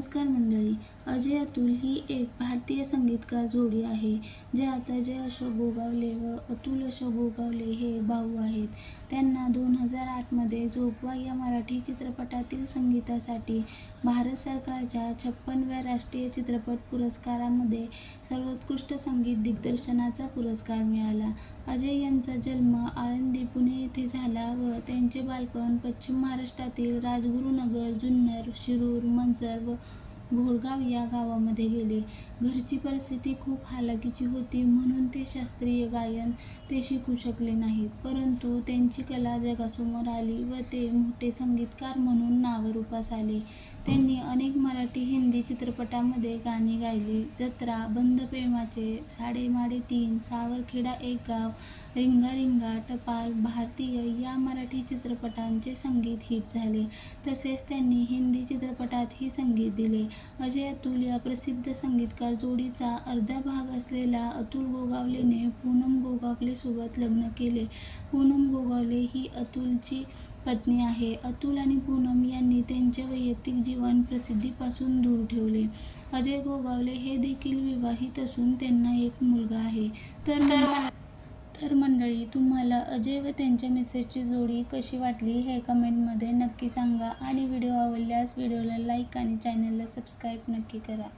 नमस्कार मंडळी. अजय अतुल ही एक भारतीय संगीतकार जोडी आहे. जे आता अजय अशोक गोगावले व अतुल अशोक गोगावले हे भाऊ आहेत. त्यांना 2008 मध्ये जोगवा या मराठी चित्रपटातील संगीतासाठी भारत सरकारच्या 56व्या राष्ट्रीय चित्रपट पुरस्कारामध्ये सर्वोत्कृष्ट संगीत दिग्दर्शनाचा पुरस्कार मिळाला. अजय यांचा जन्म आळंदी, पुणे येथे झाला व त्यांचे बालपण पश्चिम महाराष्ट्रातील राजगुरुनगर, जुन्नर, शिरूर, मंचर व घोडगाव या गावांमध्ये गेले. घरची परिस्थिती खूप हालाकीची होती, म्हणून ते शास्त्रीय गायन ते शिकू शकले नाहीत. परंतु त्यांची कला जगासमोर आली व ते मोठे संगीतकार म्हणून नावारूपास आले. त्यांनी अनेक मराठी, हिंदी चित्रपटांमध्ये गाणी गायली. जत्रा, बंद प्रेमाचे, साडेमाडे तीन, सावरखेडा एक गाव, रिंगा रिंगा, टपाल, भारतीय या मराठी चित्रपटांचे संगीत हिट झाले. तसेच त्यांनी हिंदी चित्रपटातही संगीत दिले. अजय अतुल या प्रसिद्ध संगीतकार जोडीचा अर्धा भाग असलेल्या अतुल गोगावलेने पूनम गोगावले सोबत लग्न केले. पूनम गोगावले ही अतुलची पत्नी आहे. अतुल आणि पूनम यांनी त्यांचे वैयक्तिक जीवन प्रसिद्धीपासून दूर ठेवले. अजय गोगावले हे देखील विवाहित असून त्यांना एक मुलगा आहे. तर मंडळी, तुम्हाला अजय व त्यांच्या मिसेसची जोडी कशी वाटली हे कमेंटमध्ये नक्की सांगा आणि व्हिडिओ आवडल्यास व्हिडिओला लाईक आणि चॅनलला सबस्क्राईब नक्की करा.